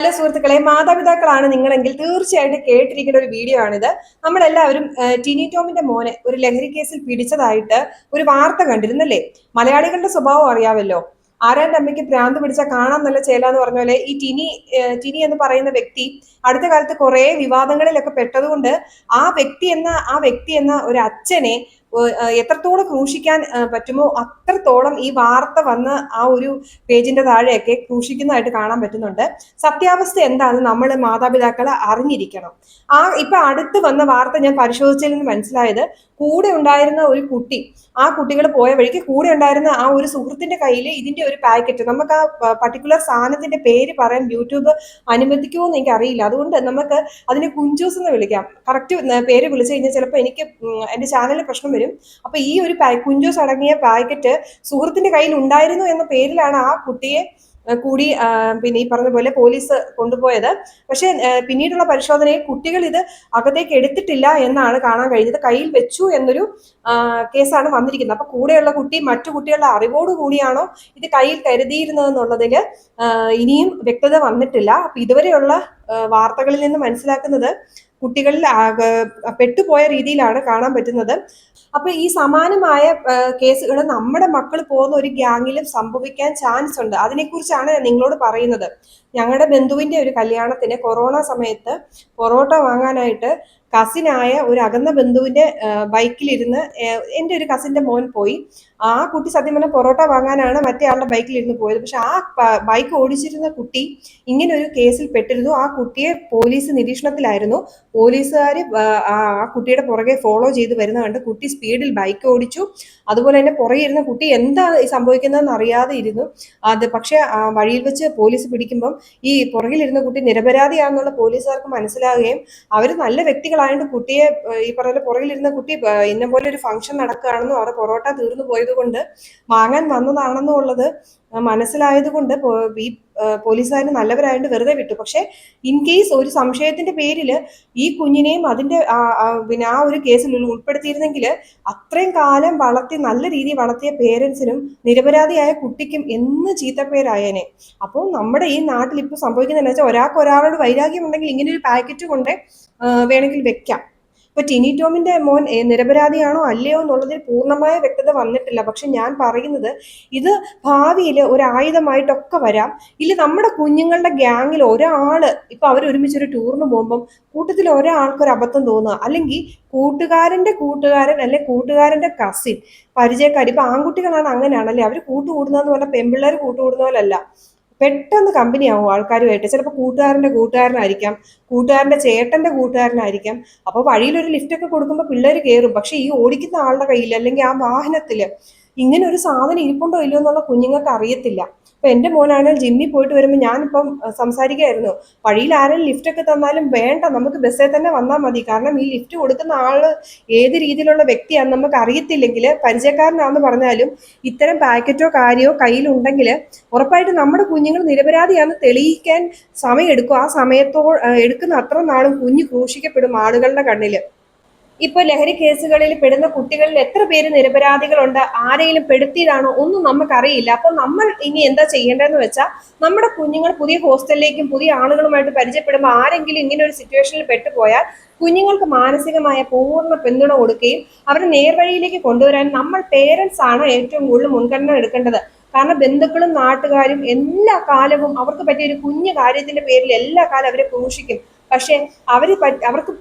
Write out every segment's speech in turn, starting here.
Hello സുഹൃത്തുക്കളെ, മാതാപിതാക്കളാണ് നിങ്ങളെങ്കിൽ തീർച്ചയായിട്ടും കേട്ടിരിക്കുന്ന ഒരു വീഡിയോ ആണിത്. നമ്മളെല്ലാവരും ടിനി ടോമിന്റെ മോനെ ഒരു ലഹരി കേസിൽ പിടിച്ചതായിട്ട് ഒരു വാർത്ത കണ്ടിരുന്നല്ലേ? മലയാളികളുടെ സ്വഭാവം അറിയാമല്ലോ. ആരാന്റെ അമ്മയ്ക്ക് ഭ്രാന്ത് പിടിച്ചാൽ കാണാൻ നല്ല ചേല എന്ന് പറഞ്ഞ പോലെ ഈ ടിനി എന്ന് പറയുന്ന വ്യക്തി അടുത്ത കാലത്ത് കുറെ വിവാദങ്ങളിലൊക്കെ പെട്ടതുകൊണ്ട് ആ വ്യക്തി എന്ന ഒരു അച്ഛനെ എത്രത്തോളം ക്രൂശിക്കാൻ പറ്റുമോ അത്രത്തോളം ഈ വാർത്ത വന്ന് ആ ഒരു പേജിന്റെ താഴെയൊക്കെ ക്രൂശിക്കുന്നതായിട്ട് കാണാൻ പറ്റുന്നുണ്ട്. സത്യാവസ്ഥ എന്താണെന്ന് നമ്മൾ മാതാപിതാക്കൾ അറിഞ്ഞിരിക്കണം. ഇപ്പൊ അടുത്ത് വന്ന വാർത്ത ഞാൻ പരിശോധിച്ചതിൽ നിന്ന് മനസ്സിലായത്, കൂടെ ഉണ്ടായിരുന്ന ഒരു കുട്ടി, ആ കുട്ടികൾ പോയ വഴിക്ക് കൂടെ ഉണ്ടായിരുന്ന ആ ഒരു സുഹൃത്തിന്റെ കയ്യിൽ ഇതിന്റെ ഒരു പാക്കറ്റ്, നമുക്ക് ആ പർട്ടിക്കുലർ സാധനത്തിന്റെ പേര് പറയാൻ യൂട്യൂബ് അനുവദിക്കുമോ എന്ന് എനിക്ക് അറിയില്ല. അതുകൊണ്ട് നമുക്ക് അതിനെ കുഞ്ചൂസ് എന്ന് വിളിക്കാം. കറക്റ്റ് പേര് വിളിച്ചു കഴിഞ്ഞാൽ ചിലപ്പോൾ എനിക്ക് എന്റെ ചാനലിൽ പ്രശ്നം വരും. അപ്പൊ ഈ ഒരു കുഞ്ചൂസ് അടങ്ങിയ പാക്കറ്റ് സുഹൃത്തിന്റെ കയ്യിൽ ഉണ്ടായിരുന്നു എന്ന പേരിലാണ് ആ കുട്ടിയെ കൂടി പിന്നെ ഈ പറഞ്ഞ പോലെ പോലീസ് കൊണ്ടുപോയത്. പക്ഷെ പിന്നീടുള്ള പരിശോധനയിൽ കുട്ടികൾ ഇത് അകത്തേക്ക് എടുത്തിട്ടില്ല എന്നാണ് കാണാൻ കഴിഞ്ഞത്. കയ്യിൽ വെച്ചു എന്നൊരു കേസാണ് വന്നിരിക്കുന്നത്. അപ്പൊ കൂടെയുള്ള കുട്ടി മറ്റു കുട്ടികളുടെ അറിവോട് കൂടിയാണോ ഇത് കയ്യിൽ കരുതിയിരുന്നതെന്നുള്ളതിൽ ഇനിയും വ്യക്തത വന്നിട്ടില്ല. അപ്പൊ ഇതുവരെയുള്ള വാർത്തകളിൽ നിന്ന് മനസ്സിലാക്കുന്നത് കുട്ടികളിൽ പെട്ടുപോയ രീതിയിലാണ് കാണാൻ പറ്റുന്നത്. അപ്പൊ ഈ സമാനമായ കേസുകൾ നമ്മുടെ മക്കൾ പോകുന്ന ഒരു ഗ്യാങ്ങിലും സംഭവിക്കാൻ ചാൻസ് ഉണ്ട്. അതിനെക്കുറിച്ചാണ് നിങ്ങളോട് പറയുന്നത്. ഞങ്ങളുടെ ബന്ധുവിന്റെ ഒരു കല്യാണത്തിന് കൊറോണ സമയത്ത് പൊറോട്ട വാങ്ങാനായിട്ട് കസിനായ ഒരു അകന്ന ബന്ധുവിന്റെ ബൈക്കിലിരുന്ന് എൻ്റെ ഒരു കസിന്റെ മോൻ പോയി. ആ കുട്ടി സത്യം പറഞ്ഞാൽ പൊറോട്ട വാങ്ങാനാണ് മറ്റേ ആളുടെ ബൈക്കിലിരുന്ന് പോയത്. പക്ഷെ ആ ബൈക്ക് ഓടിച്ചിരുന്ന കുട്ടി ഇങ്ങനെ ഒരു കേസിൽ പെട്ടിരുന്നു. ആ കുട്ടിയെ പോലീസ് നിരീക്ഷണത്തിലായിരുന്നു. പോലീസുകാർ ആ കുട്ടിയുടെ പുറകെ ഫോളോ ചെയ്ത് വരുന്ന കണ്ട് കുട്ടി സ്പീഡിൽ ബൈക്ക് ഓടിച്ചു. അതുപോലെ തന്നെ പുറകെ ഇരുന്ന കുട്ടി എന്താ സംഭവിക്കുന്നതെന്ന് അറിയാതെ ഇരുന്നു. പക്ഷെ വഴിയിൽ വെച്ച് പോലീസ് പിടിക്കുമ്പം ഈ പുറകിലിരുന്ന കുട്ടി നിരപരാധിയാണെന്നുള്ള പോലീസുകാർക്ക് മനസ്സിലാകുകയും അവർ നല്ല വ്യക്തികളായതുകൊണ്ട് കുട്ടിയെ ഈ പറയുന്ന പുറകിലിരുന്ന കുട്ടി ഇന്ന പോലെ ഒരു ഫംഗ്ഷൻ നടക്കുകയാണെന്നും അവിടെ പൊറോട്ട തീർന്നു പോയത് കൊണ്ട് വാങ്ങാൻ വന്നതാണെന്നും ഉള്ളത് മനസ്സിലായത് കൊണ്ട് ഈ പോലീസുകാർ നല്ലവരായിട്ട് വെറുതെ വിട്ടു. പക്ഷെ ഇൻ കേസ് ഒരു സംശയത്തിന്റെ പേരിൽ ഈ കുഞ്ഞിനെയും അതിന്റെ പിന്നെ ആ ഒരു കേസിൽ ഉൾപ്പെടുത്തിയിരുന്നെങ്കിൽ അത്രയും കാലം നല്ല രീതിയിൽ വളർത്തിയ പേരൻസിനും നിരപരാധിയായ കുട്ടിക്കും എന്ന് ചീത്തപ്പേരായേനെ. അപ്പോൾ നമ്മുടെ ഈ നാട്ടിൽ ഇപ്പോൾ സംഭവിക്കുന്നത് എന്താ വെച്ചാൽ, ഒരാളോട് വൈരാഗ്യം ഉണ്ടെങ്കിൽ ഇങ്ങനെ ഒരു പാക്കറ്റ് കൊണ്ട് വേണമെങ്കിൽ വെക്കാം. ഇപ്പൊ ടിനി ടോമിന്റെ മോൻ നിരപരാധിയാണോ അല്ലയോ എന്നുള്ളതിൽ പൂർണ്ണമായ വ്യക്തത വന്നിട്ടില്ല. പക്ഷെ ഞാൻ പറയുന്നത്, ഇത് ഭാവിയിൽ ഒരു ആയുധമായിട്ടൊക്കെ വരാം. ഇല്ല, നമ്മുടെ കുഞ്ഞുങ്ങളുടെ ഗ്യാങ്ങിൽ ഒരാള് ഇപ്പൊ അവർ ഒരുമിച്ചൊരു ടൂറിന് പോകുമ്പം കൂട്ടത്തിൽ ഒരാൾക്ക് ഒരു അബദ്ധം തോന്നുക, അല്ലെങ്കിൽ കൂട്ടുകാരന്റെ കൂട്ടുകാരൻ അല്ലെ കൂട്ടുകാരന്റെ കസിൻ പരിചയക്കാർ, ഇപ്പൊ ആൺകുട്ടികളാണ് അങ്ങനെയാണല്ലേ, അവർ കൂട്ടുകൂടുന്നതെന്ന് പറഞ്ഞാൽ പെൺപിള്ളേർ കൂട്ടുകൂടുന്ന പോലല്ല. പെട്ടെന്ന് കമ്പനിയാവും ആൾക്കാരുമായിട്ട്. ചിലപ്പോൾ കൂട്ടുകാരന്റെ കൂട്ടുകാരനായിരിക്കാം, കൂട്ടുകാരന്റെ ചേട്ടന്റെ കൂട്ടുകാരനായിരിക്കാം. അപ്പോൾ വഴിയിൽ ഒരു ലിഫ്റ്റ് ഒക്കെ കൊടുക്കുമ്പോൾ പിള്ളേർ കയറും. പക്ഷെ ഈ ഓടിക്കുന്ന ആളുടെ കയ്യിൽ അല്ലെങ്കിൽ ആ വാഹനത്തിൽ ഇങ്ങനെ ഒരു സാധനം ഇരിപ്പുണ്ടോ ഇല്ലയോ എന്നുള്ള കുഞ്ഞുങ്ങൾക്ക് അറിയത്തില്ല. ഇപ്പൊ എന്റെ മോനാണെങ്കിൽ ജിമ്മിൽ പോയിട്ട് വരുമ്പോൾ ഞാനിപ്പം സംസാരിക്കുകയായിരുന്നു, വഴിയിൽ ആരെങ്കിലും ലിഫ്റ്റ് ഒക്കെ തന്നാലും വേണ്ട, നമുക്ക് ബസ്സിൽ തന്നെ വന്നാൽ മതി. കാരണം ഈ ലിഫ്റ്റ് കൊടുക്കുന്ന ആള് ഏത് രീതിയിലുള്ള വ്യക്തിയാണെന്ന് നമുക്ക് അറിയത്തില്ലെങ്കിൽ, പരിചയക്കാരനാണെന്ന് പറഞ്ഞാലും ഇത്തരം പാക്കറ്റോ കാര്യമോ കയ്യിലുണ്ടെങ്കിൽ ഉറപ്പായിട്ട് നമ്മുടെ കുഞ്ഞുങ്ങൾ നിരപരാധിയാണെന്ന് തെളിയിക്കാൻ സമയമെടുക്കും. ആ എടുക്കുന്ന അത്ര നാളും കുഞ്ഞ് ക്രൂശിക്കപ്പെടും ആളുകളുടെ കണ്ണില്. ഇപ്പൊ ലഹരി കേസുകളിൽ പെടുന്ന കുട്ടികളിൽ എത്ര പേര് നിരപരാധികളുണ്ട്, ആരെങ്കിലും പെടുത്തിയതാണോ ഒന്നും നമുക്കറിയില്ല. അപ്പൊ നമ്മൾ ഇനി എന്താ ചെയ്യേണ്ടതെന്ന് വെച്ചാൽ, നമ്മുടെ കുഞ്ഞുങ്ങൾ പുതിയ ഹോസ്റ്റലിലേക്കും പുതിയ ആളുകളുമായിട്ട് പരിചയപ്പെടുമ്പോൾ ആരെങ്കിലും ഇങ്ങനെ ഒരു സിറ്റുവേഷനിൽ പെട്ടുപോയാൽ കുഞ്ഞുങ്ങൾക്ക് മാനസികമായ പൂർണ്ണ പിന്തുണ കൊടുക്കുകയും അവരെ നേർവഴിയിലേക്ക് കൊണ്ടുവരാൻ നമ്മൾ പേരൻസ് ആണ് ഏറ്റവും കൂടുതൽ മുൻഗണന എടുക്കേണ്ടത്. കാരണം ബന്ധുക്കളും നാട്ടുകാരും എല്ലാ കാലവും അവർക്ക് പറ്റിയ ഒരു കുഞ്ഞു കാര്യത്തിന്റെ പേരിൽ എല്ലാ കാലം അവരെ ക്രൂശിക്കും. പക്ഷെ അവര്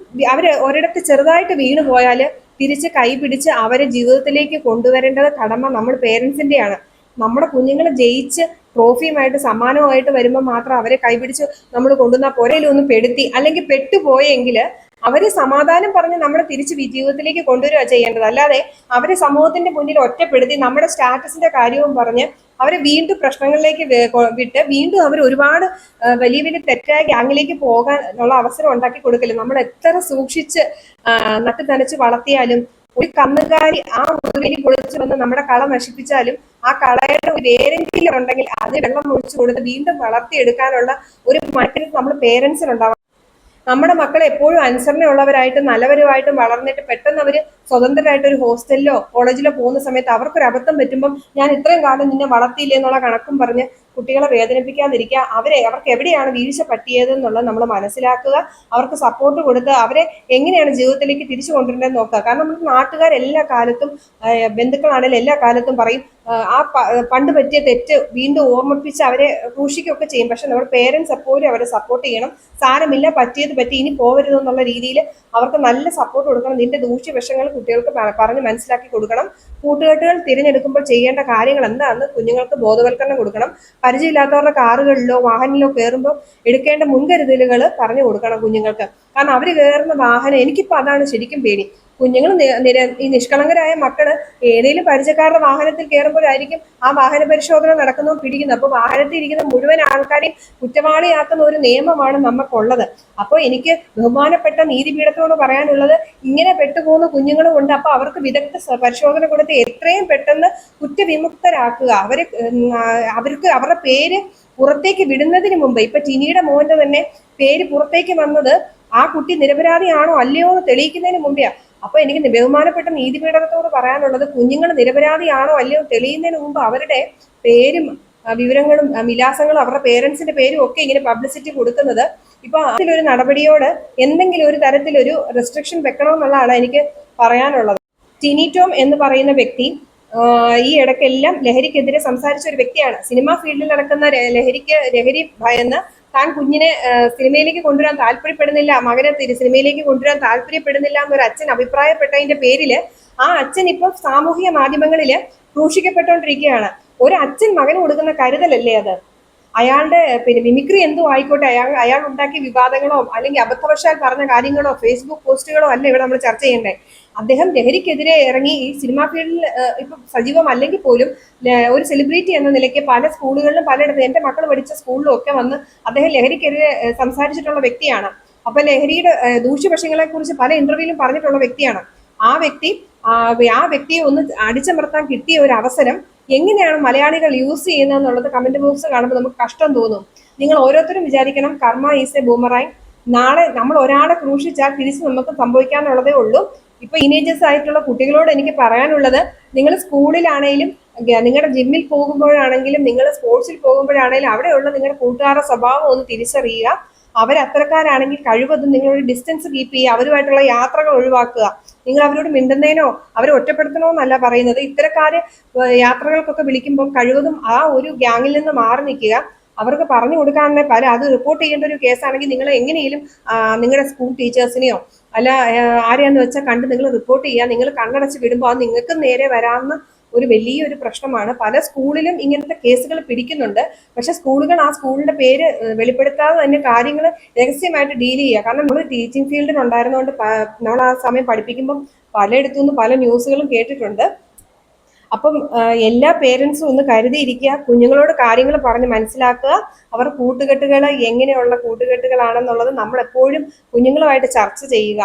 ഒരിടത്ത് ചെറുതായിട്ട് വീണു പോയാൽ തിരിച്ച് കൈപിടിച്ച് അവരെ ജീവിതത്തിലേക്ക് കൊണ്ടുവരേണ്ടത് കടമ നമ്മൾ പേരൻസിന്റെയാണ്. നമ്മുടെ കുഞ്ഞുങ്ങൾ ജയിച്ച് ട്രോഫിയുമായിട്ട് സമ്മാനവുമായിട്ട് വരുമ്പോൾ മാത്രം അവരെ കൈപിടിച്ച് നമ്മൾ കൊണ്ടുവന്ന പുരയിലൊന്ന് പെടുത്തി അല്ലെങ്കിൽ പെട്ടുപോയെങ്കിൽ അവര് സമാധാനം പറഞ്ഞ് നമ്മളെ തിരിച്ച് ജീവിതത്തിലേക്ക് കൊണ്ടുവരിക ചെയ്യേണ്ടത്. അല്ലാതെ അവരെ സമൂഹത്തിന്റെ മുന്നിൽ ഒറ്റപ്പെടുത്തി നമ്മുടെ സ്റ്റാറ്റസിന്റെ കാര്യവും പറഞ്ഞ് അവരെ വീണ്ടും പ്രശ്നങ്ങളിലേക്ക് വിട്ട് വീണ്ടും അവർ ഒരുപാട് വലിയ വലിയ തെറ്റായ ഗ്യാങ്ങിലേക്ക് പോകാൻ ഉള്ള അവസരം ഉണ്ടാക്കി കൊടുക്കില്ല. നമ്മൾ എത്ര സൂക്ഷിച്ച് നട്ട് നനച്ച് വളർത്തിയാലും ഒരു കന്നുകാലി ആ മുറിയിൽ പൊളിച്ചു വന്ന് നമ്മുടെ കള നശിപ്പിച്ചാലും ആ കളയുടെ ഒരു വേരെങ്കിലും ഉണ്ടെങ്കിൽ അത് വെള്ളം ഒഴിച്ചു കൊടുത്ത് വീണ്ടും വളർത്തിയെടുക്കാനുള്ള ഒരു മനസ്സിൽ നമ്മൾ പേരൻസിനുണ്ടാവണം. നമ്മുടെ മക്കൾ എപ്പോഴും അനുസരണയുള്ളവരായിട്ടും നല്ലവരുമായിട്ടും വളർന്നിട്ട് പെട്ടെന്ന് അവർ സ്വതന്ത്രരായിട്ട് ഒരു ഹോസ്റ്റലിലോ കോളേജിലോ പോകുന്ന സമയത്ത് അവർക്കൊരു അബദ്ധം പറ്റുമ്പം ഞാൻ ഇത്രയും കാലം നിന്നെ വളർത്തിയില്ലേ എന്നുള്ള കണക്കും പറഞ്ഞ് കുട്ടികളെ വേദനിപ്പിക്കാതിരിക്കുക, അവർക്ക് എവിടെയാണ് വീഴ്ച പറ്റിയതെന്നുള്ളത് നമ്മൾ മനസ്സിലാക്കുക, അവർക്ക് സപ്പോർട്ട് കൊടുത്ത് അവരെ എങ്ങനെയാണ് ജീവിതത്തിലേക്ക് തിരിച്ചു കൊണ്ടുവരേണ്ടത് നോക്കുക. കാരണം നമ്മുടെ നാട്ടുകാരെല്ലാ കാലത്തും ബന്ധുക്കളാണെങ്കിലും എല്ലാ കാലത്തും പറയും പണ്ട് പറ്റിയ തെറ്റ് വീണ്ടും ഓർമ്മിപ്പിച്ച് അവരെ ക്രൂശിക്കുകയൊക്കെ ചെയ്യും. പക്ഷെ നമ്മുടെ പേരൻസ് എപ്പോഴും അവരെ സപ്പോർട്ട് ചെയ്യണം. സാരമില്ല, പറ്റിയത് പറ്റി, ഇനി പോകരുതെന്നുള്ള രീതിയിൽ അവർക്ക് നല്ല സപ്പോർട്ട് കൊടുക്കണം. നിന്റെ ദൂഷ്യവശങ്ങൾ കുട്ടികൾക്ക് പറഞ്ഞ് മനസ്സിലാക്കി കൊടുക്കണം. കൂട്ടുകെട്ടുകൾ തിരഞ്ഞെടുക്കുമ്പോൾ ചെയ്യേണ്ട കാര്യങ്ങൾ എന്താണെന്ന് കുഞ്ഞുങ്ങൾക്ക് ബോധവൽക്കരണം കൊടുക്കണം. പരിചയമില്ലാത്തവരുടെ കാറുകളിലോ വാഹനങ്ങളിലോ കയറുമ്പോൾ എടുക്കേണ്ട മുൻകരുതലുകൾ പറഞ്ഞു കൊടുക്കണം കുഞ്ഞുങ്ങൾക്ക്. കാരണം അവർ കയറുന്ന വാഹനം, എനിക്കിപ്പോൾ അതാണ് ശരിക്കും പേടി. കുഞ്ഞുങ്ങൾ ഈ നിഷ്കളങ്കരായ മക്കള് ഏതെങ്കിലും പരിചയക്കാരുടെ വാഹനത്തിൽ കയറുമ്പോഴായിരിക്കും ആ വാഹന പരിശോധന നടക്കുന്നതും പിടിക്കുന്നത്. അപ്പോൾ വാഹനത്തിൽ ഇരിക്കുന്ന മുഴുവൻ ആൾക്കാരെയും കുറ്റവാളിയാക്കുന്ന ഒരു നിയമമാണ് നമുക്കുള്ളത്. അപ്പോൾ എനിക്ക് ബഹുമാനപ്പെട്ട നീതിപീഠത്തോട് പറയാനുള്ളത്, ഇങ്ങനെ പെട്ടുപോകുന്ന കുഞ്ഞുങ്ങളും ഉണ്ട്. അപ്പോൾ അവർക്ക് വിദഗ്ധ പരിശോധന കൊടുത്ത് എത്രയും പെട്ടെന്ന് കുറ്റവിമുക്തരാക്കുക. അവർക്ക് അവരുടെ പേര് പുറത്തേക്ക് വിടുന്നതിന് മുമ്പ്, ഇപ്പൊ ടിനിയുടെ മോന്റെ തന്നെ പേര് പുറത്തേക്ക് വന്നത് ആ കുട്ടി നിരപരാധിയാണോ അല്ലയോ എന്ന് തെളിയിക്കുന്നതിന് മുമ്പേ. അപ്പൊ എനിക്ക് ബഹുമാനപ്പെട്ട നീതിപീഠത്തോട് പറയാനുള്ളത്, കുഞ്ഞുങ്ങൾ നിരപരാധിയാണോ അല്ലയോ തെളിയുന്നതിന് മുമ്പ് അവരുടെ പേരും വിവരങ്ങളും വിലാസങ്ങളും അവരുടെ പേരൻസിന്റെ പേരും ഒക്കെ ഇങ്ങനെ പബ്ലിസിറ്റി കൊടുക്കുന്നത്, ഇപ്പൊ അതിലൊരു നടപടിയോട് എന്തെങ്കിലും ഒരു തരത്തിലൊരു റെസ്ട്രിക്ഷൻ വെക്കണമെന്നുള്ളതാണ് എനിക്ക് പറയാനുള്ളത്. ടിനി ടോം എന്ന് പറയുന്ന വ്യക്തി ഈ ഇടയ്ക്കെല്ലാം ലഹരിക്കെതിരെ സംസാരിച്ച ഒരു വ്യക്തിയാണ്. സിനിമാ ഫീൽഡിൽ നടക്കുന്ന ലഹരി ഭയന്ന് താൻ കുഞ്ഞിനെ സിനിമയിലേക്ക് കൊണ്ടുവരാൻ താല്പര്യപ്പെടുന്നില്ല, മകനെ സിനിമയിലേക്ക് കൊണ്ടുവരാൻ താല്പര്യപ്പെടുന്നില്ല എന്നൊരു അച്ഛൻ അഭിപ്രായപ്പെട്ടതിന്റെ പേരിൽ ആ അച്ഛൻ ഇപ്പം സാമൂഹിക മാധ്യമങ്ങളിൽ ക്രൂശിക്കപ്പെട്ടുകൊണ്ടിരിക്കുകയാണ്. ഒരു അച്ഛൻ മകന് കൊടുക്കുന്ന കരുതലല്ലേ അത്? അയാളുടെ മിമിക്രി എന്തോ ആയിക്കോട്ടെ, അയാൾ ഉണ്ടാക്കിയ വിവാദങ്ങളോ അല്ലെങ്കിൽ അബദ്ധവശാൽ പറഞ്ഞ കാര്യങ്ങളോ ഫേസ്ബുക്ക് പോസ്റ്റുകളോ അല്ല ഇവിടെ നമ്മൾ ചർച്ച ചെയ്യേണ്ടത്. അദ്ദേഹം ലഹരിക്കെതിരെ ഇറങ്ങി ഈ സിനിമാ ഫീൽഡിൽ ഇപ്പൊ സജീവമല്ലെങ്കിൽ പോലും ഒരു സെലിബ്രിറ്റി എന്ന നിലയ്ക്ക് പല സ്കൂളുകളിലും പലയിടത്തും എൻ്റെ മക്കൾ പഠിച്ച സ്കൂളിലും ഒക്കെ വന്ന് അദ്ദേഹം ലഹരിക്കെതിരെ സംസാരിച്ചിട്ടുള്ള വ്യക്തിയാണ്. അപ്പൊ ലഹരിയുടെ ദൂഷ്യവശങ്ങളെ കുറിച്ച് പല ഇന്റർവ്യൂവിലും പറഞ്ഞിട്ടുള്ള വ്യക്തിയാണ്. ആ വ്യക്തിയെ ഒന്ന് അടിച്ചമർത്താൻ കിട്ടിയ ഒരു അവസരം എങ്ങനെയാണ് മലയാളികൾ യൂസ് ചെയ്യുന്നതെന്നുള്ളത് കമന്റ് ബോക്സ് കാണുമ്പോൾ നമുക്ക് കഷ്ടം തോന്നും. നിങ്ങൾ ഓരോരുത്തരും വിചാരിക്കണം, കർമ്മ ഈസ് എ ബൂമറാങ്. നാളെ നമ്മൾ ഒരാളെ ക്രൂശിച്ചാൽ തിരിച്ച് നമുക്ക് സംഭവിക്കാനുള്ളതേ ഉള്ളൂ. ഇപ്പൊ ടീനേജേഴ്സ് ആയിട്ടുള്ള കുട്ടികളോട് എനിക്ക് പറയാനുള്ളത്, നിങ്ങൾ സ്കൂളിലാണെങ്കിലും നിങ്ങളുടെ ജിമ്മിൽ പോകുമ്പോഴാണെങ്കിലും നിങ്ങൾ സ്പോർട്സിൽ പോകുമ്പോഴാണെങ്കിലും അവിടെയുള്ള നിങ്ങളുടെ കൂട്ടുകാരുടെ സ്വഭാവം ഒന്ന് തിരിച്ചറിയുക. അവരത്തരക്കാരാണെങ്കിൽ കഴിവതും നിങ്ങളൊരു ഡിസ്റ്റൻസ് കീപ്പ് ചെയ്യുക, അവരുമായിട്ടുള്ള യാത്രകൾ ഒഴിവാക്കുക. നിങ്ങൾ അവരോട് മിണ്ടുന്നതിനോ അവരെ ഒറ്റപ്പെടുത്തണോ എന്നല്ല പറയുന്നത്. ഇത്തരക്കാര് യാത്രകൾക്കൊക്കെ വിളിക്കുമ്പോൾ കഴിവതും ആ ഒരു ഗ്യാങ്ങിൽ നിന്ന് മാറി നിൽക്കുക. അവർക്ക് പറഞ്ഞു കൊടുക്കാനുള്ള അത് റിപ്പോർട്ട് ചെയ്യേണ്ട ഒരു കേസാണെങ്കിൽ നിങ്ങൾ എങ്ങനെയും നിങ്ങളുടെ സ്കൂൾ ടീച്ചേഴ്സിനെയോ അല്ല ആരെയാന്ന് വെച്ചാൽ കണ്ട് നിങ്ങൾ റിപ്പോർട്ട് ചെയ്യുക. നിങ്ങൾ കണ്ണടച്ച് വിടുമ്പോൾ അത് നിങ്ങൾക്ക് നേരെ വരാവുന്ന ഒരു വലിയൊരു പ്രശ്നമാണ്. പല സ്കൂളിലും ഇങ്ങനത്തെ കേസുകൾ പിടിക്കുന്നുണ്ട്. പക്ഷെ സ്കൂളുകൾ ആ സ്കൂളിന്റെ പേര് വെളിപ്പെടുത്താതെ തന്നെ കാര്യങ്ങൾ രഹസ്യമായിട്ട് ഡീൽ ചെയ്യുക. കാരണം നമ്മൾ ടീച്ചിങ് ഫീൽഡിൽ ഉണ്ടായിരുന്നതുകൊണ്ട് നമ്മൾ ആ സമയം പഠിപ്പിക്കുമ്പം പലയിടത്തുനിന്നും പല ന്യൂസുകളും കേട്ടിട്ടുണ്ട്. അപ്പം എല്ലാ പേരൻസും ഒന്ന് കരുതിയിരിക്കുക, കുഞ്ഞുങ്ങളോട് കാര്യങ്ങൾ പറഞ്ഞ് മനസ്സിലാക്കുക. അവർ കൂട്ടുകെട്ടുകൾ എങ്ങനെയുള്ള കൂട്ടുകെട്ടുകളാണെന്നുള്ളത് നമ്മൾ എപ്പോഴും കുഞ്ഞുങ്ങളുമായിട്ട് ചർച്ച ചെയ്യുക.